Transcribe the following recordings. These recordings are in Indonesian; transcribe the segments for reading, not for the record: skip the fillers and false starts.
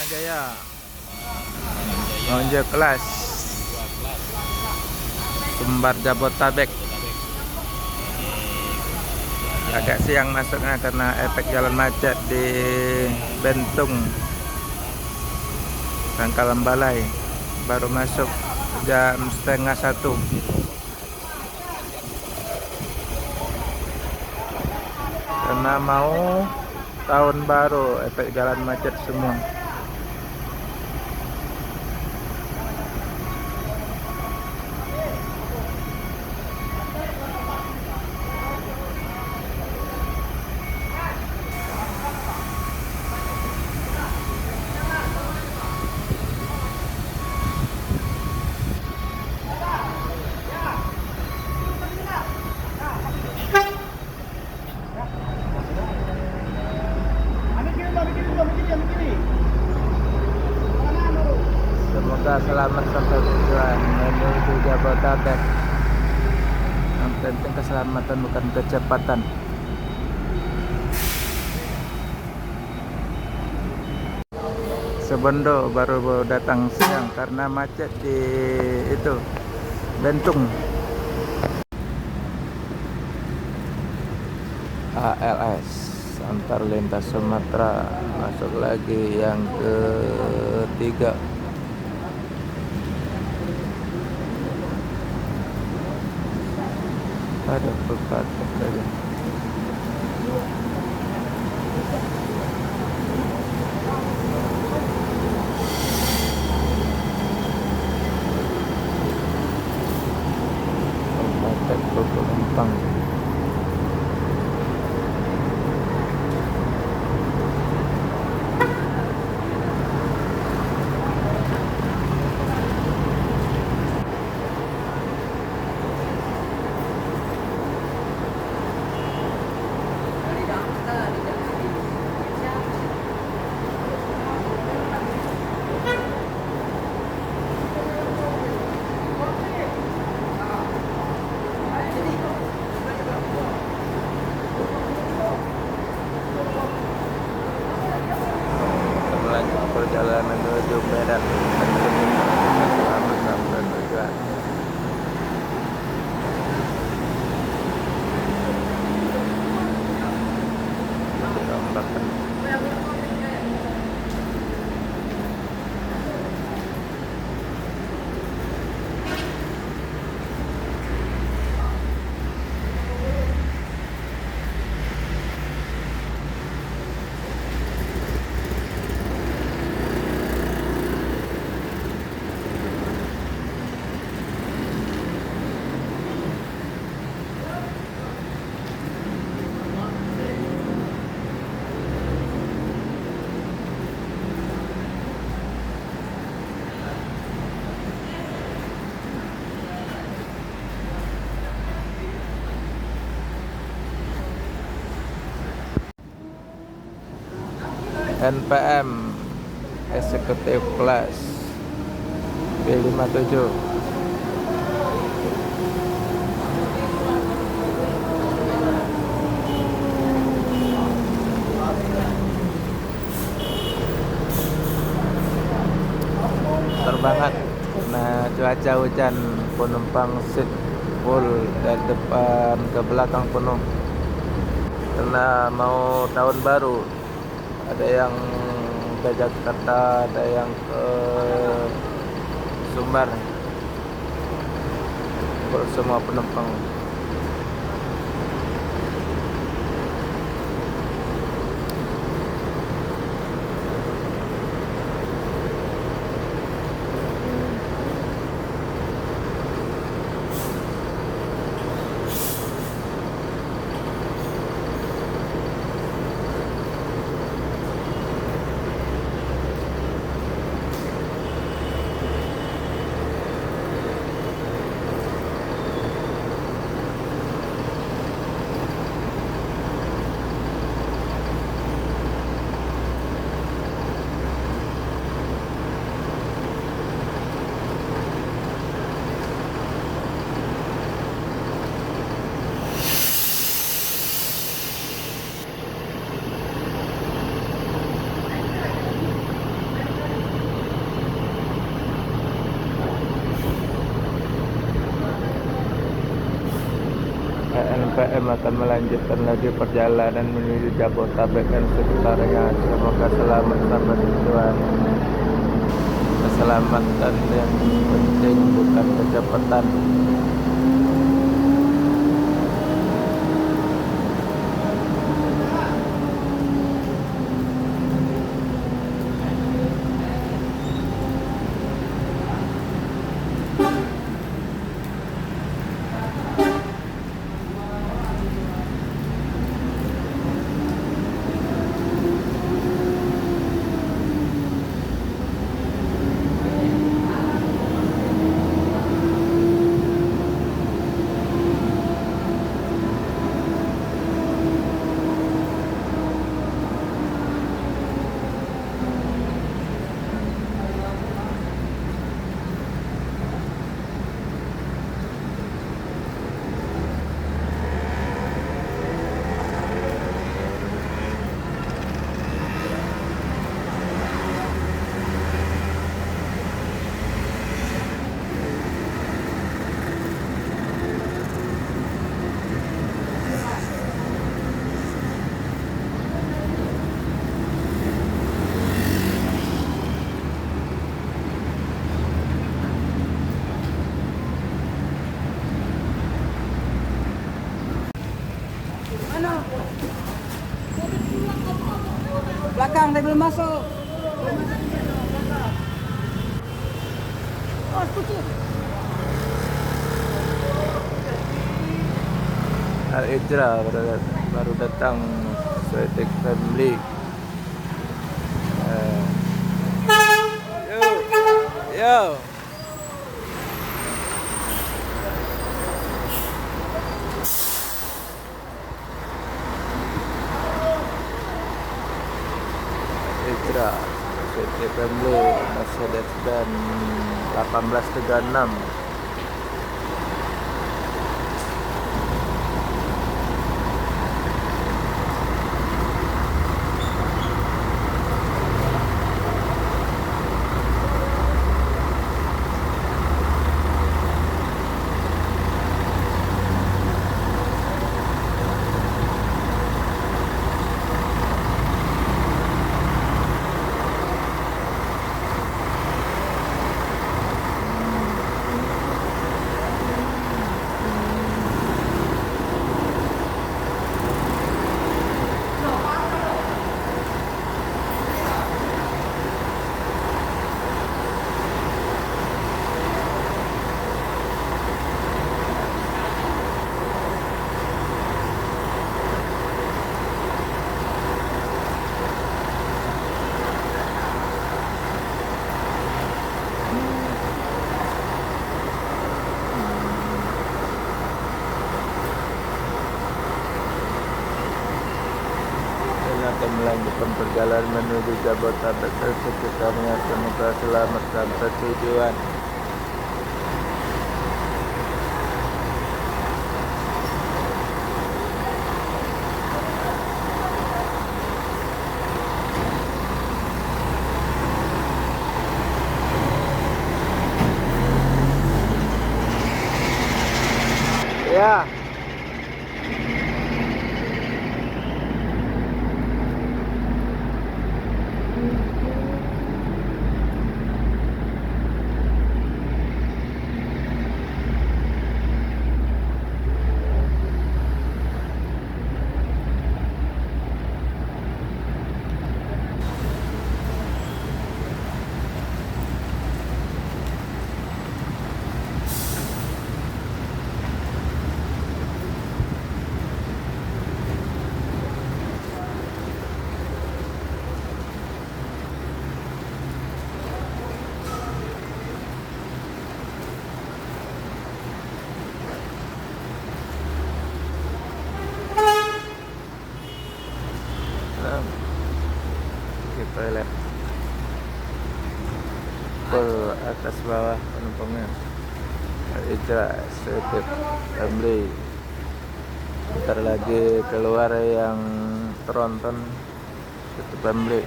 Jaya menuju kelas Sumbar Jabotabek. Agak siang masuknya karena efek jalan macet di Bentung Pangkalan Balai. Baru masuk jam setengah 1 karena mau tahun baru, efek jalan macet semua. Semoga selamat sampai tujuan menuju Jabotabek. Yang penting keselamatan, bukan kecepatan. Sebondo baru datang siang karena macet di itu Bentung. ALS antar lintas Sumatera masuk lagi yang ketiga. Ada pepatah saja. Pepatah penumpang. Perjalanan menuju Medan. Selamat sampai tujuan. NPM Executive Class B57. Terbanget nah cuaca hujan, penumpang seat full dari depan ke belakang penuh karena mau tahun baru. Ada yang ke Jakarta, ada yang ke Sumbar, semua penumpang. akan melanjutkan lagi perjalanan menuju Jabodetabek dan sekitarnya. Semoga selamat sampai tujuan. Keselamatan yang penting, bukan kecepatan. Belakang, saya belum masuk. Oh, kucing. Al-Ijra baru datang Swetek Family. Yo. Ijra Swetek Family Mercedes-Benz 1836. Akan melanjutkan perjalanan menuju Jabodetabek dan sekitarnya. Semoga selamat sampai tujuan. Ya. Toilet full atas bawah penumpangnya. Ijra Swetek Family. Bentar lagi keluar yang tronton Swetek Family.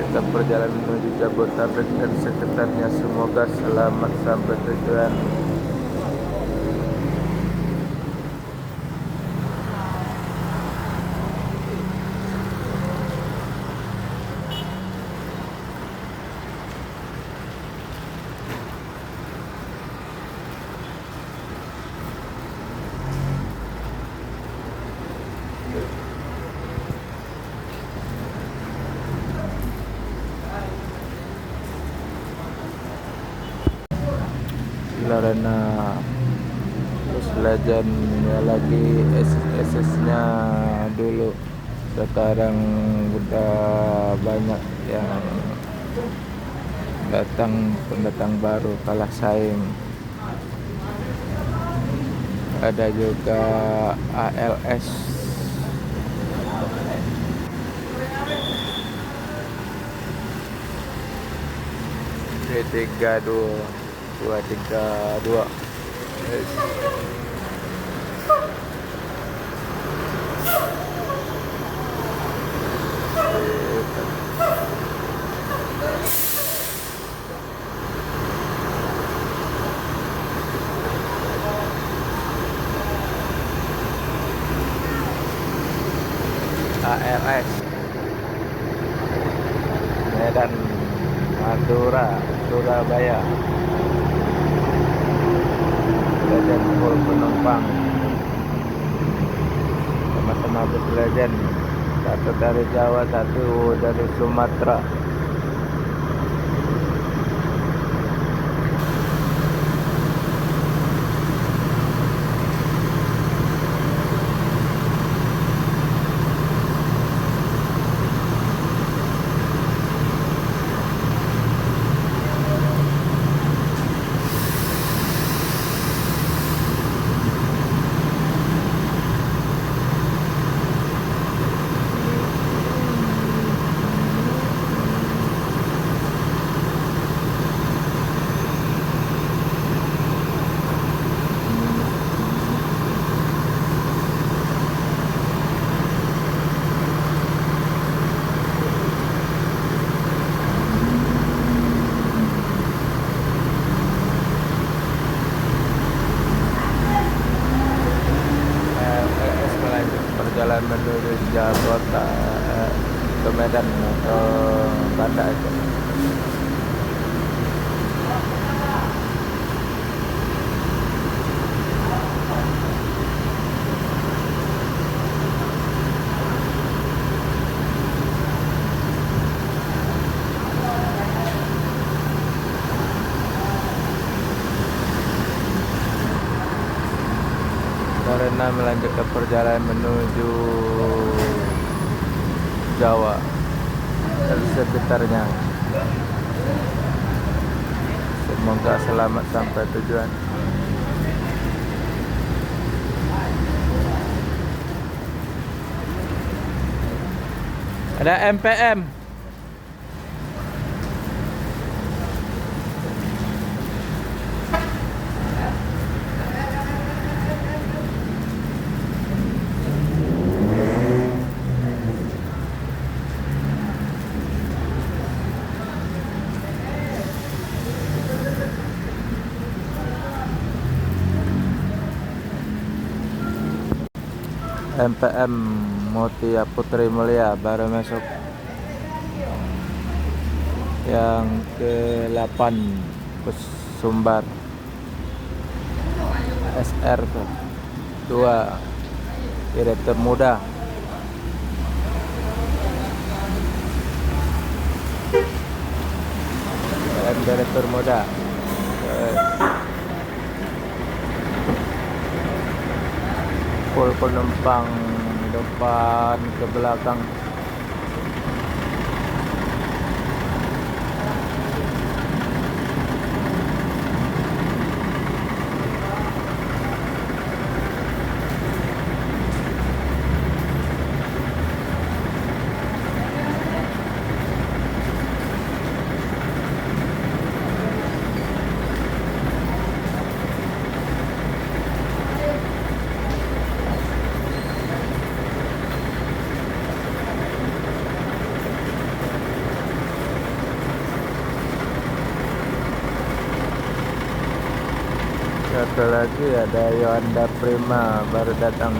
melanjutkan perjalanan menuju Jabodetabek dan sekitarnya. Semoga selamat sampai tujuan. Karena terus legendnya lagi SS-nya dulu, sekarang udah banyak yang pendatang baru, kalah saing. Ada juga ALS. D32 yes. ALS Medan, Madura, Surabaya. Legend full penumpang, sama-sama bus legend, satu dari Jawa, satu dari Sumatera. Perjalanan menuju Jabodetabek ke Medan atau Banda Aceh. Karena melanjutkan perjalanan menuju Jawa dan sekitarnya. Semoga selamat sampai tujuan. Ada MPM. MPM Mutia Putri Mulia baru masuk yang ke-8 bus Sumbar SR tuh 2 direktur muda. Direktur muda. Full penumpang depan ke belakang. satu lagi ada Yonda Prima baru datang.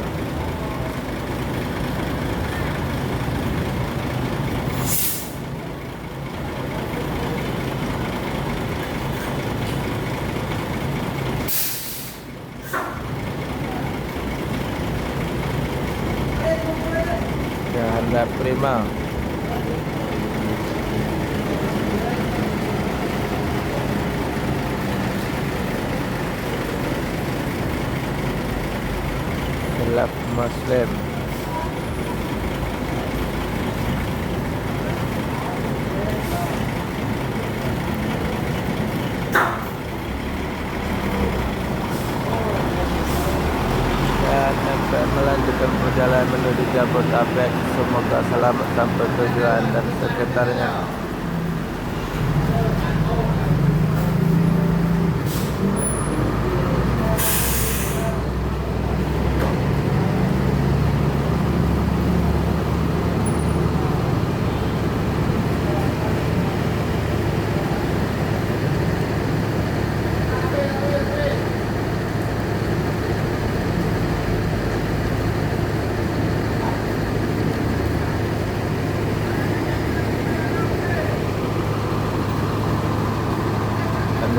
Yonda Prima. Gelap Muslim. Dan sampai melanjutkan perjalanan menuju Jabodetabek. Semoga selamat sampai tujuan dan sekitarnya.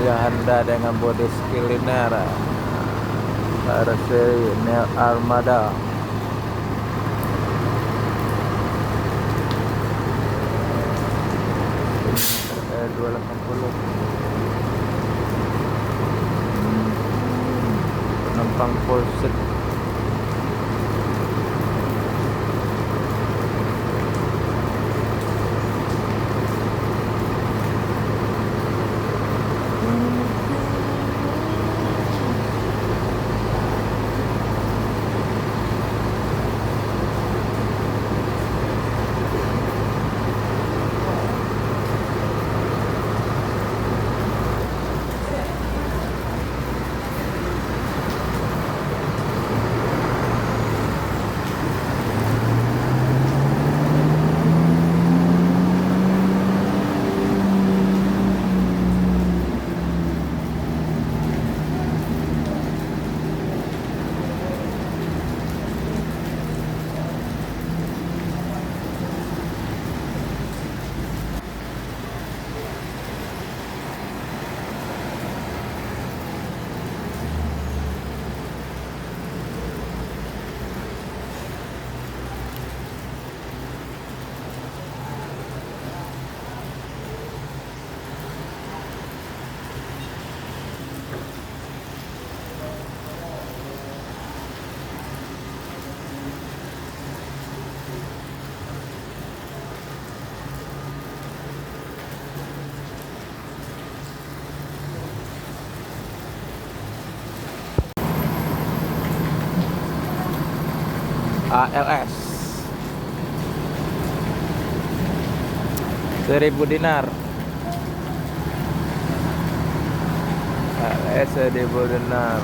Honda dengan bodi skilliner versi Neo Armada. Ini 280 penumpang full seat. ALS 1000 dinar. ALS 1000 dinar.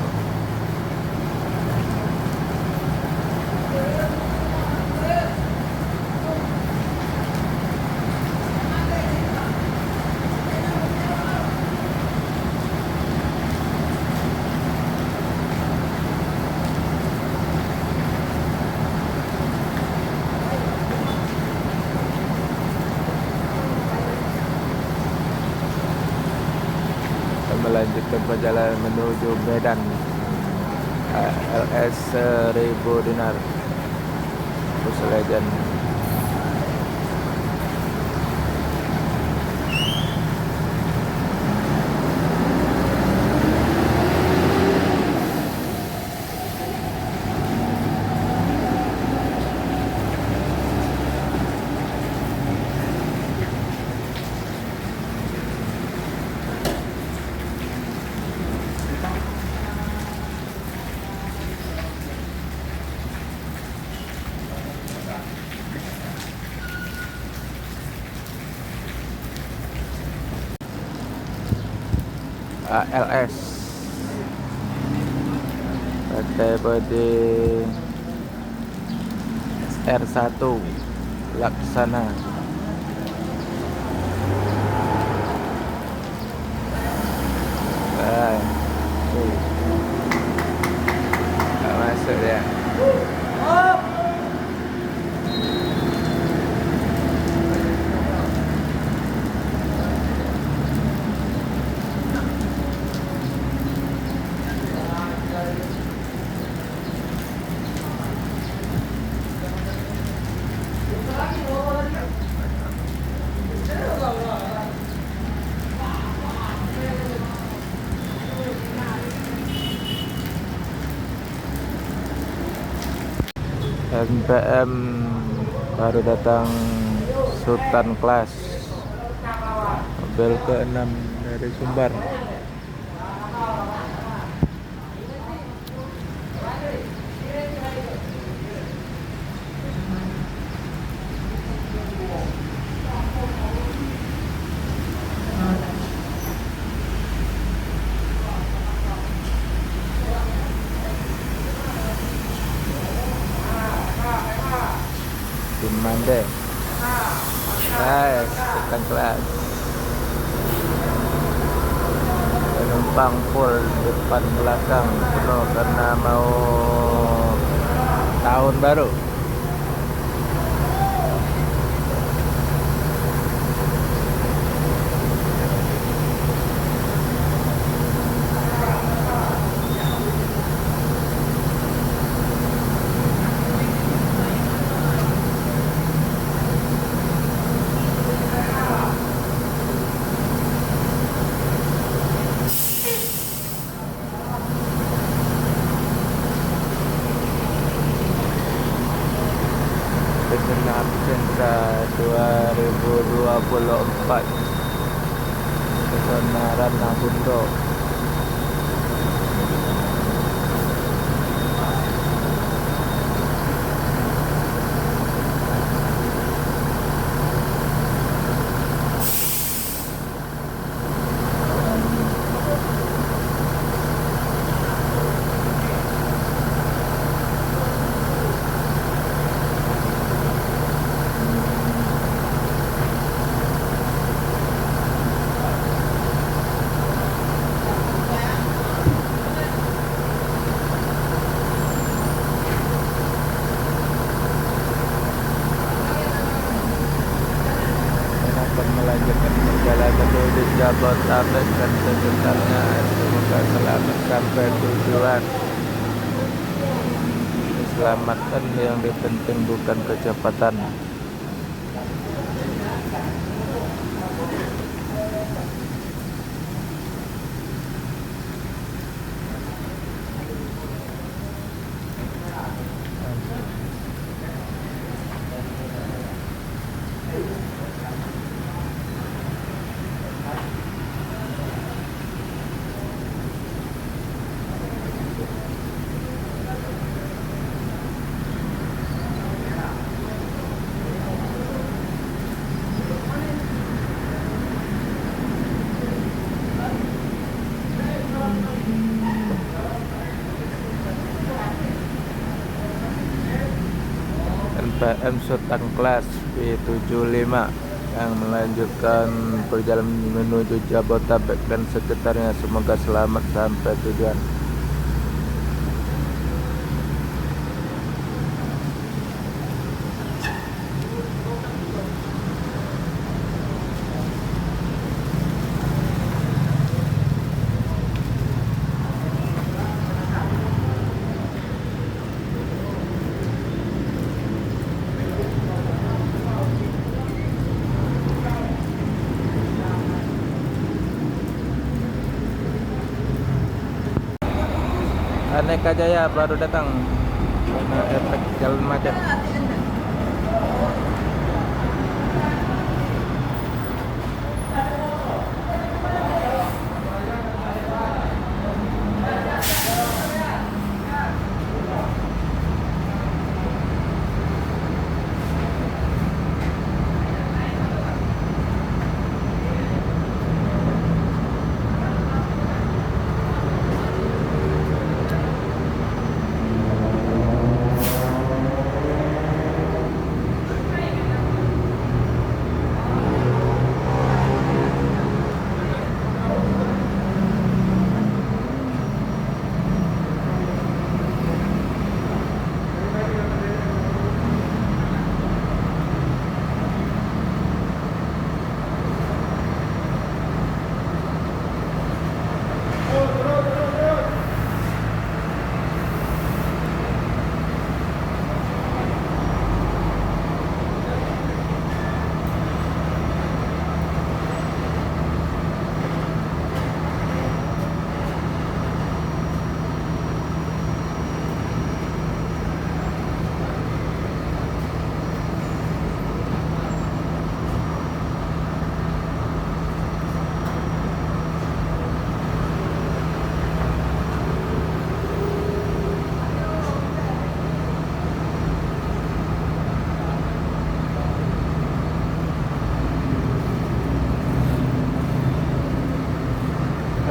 Melanjutkan perjalanan menuju Medan. LS 1000 dinar Bus Legend. ALS pakai bodi R1 Laksana. Bye. masuk ya. NPM baru datang Sultan Class mobil ke-6 dari Sumbar. Mande, guys, Sultan Class. Penumpang full depan belakang penuh karena mau tahun baru. Genap Sentra 2024 Kesonaran Nabundo. Melanjutkan perjalanan menuju Jabodetabek dan sekitarnya. Semoga selamat sampai tujuan. Keselamatan yang penting, bukan kecepatan. NPM Sultan Class V75 yang melanjutkan perjalanan menuju Jabodetabek dan sekitarnya. Semoga selamat sampai tujuan. Aneka Jaya baru datang karena efek jalan macet.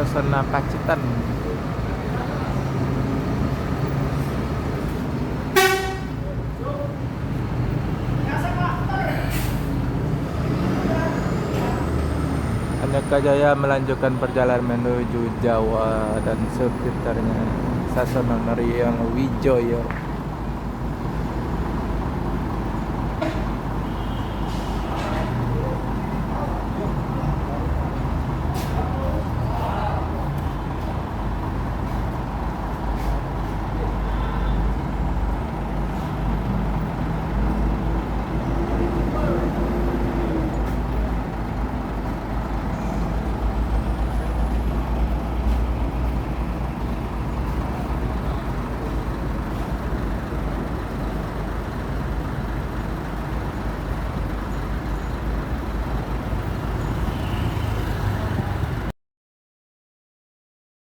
suasana Pacitan. Aneka Jaya melanjutkan perjalanan menuju Jawa dan sekitarnya. Sasana Nariang Wijoyo.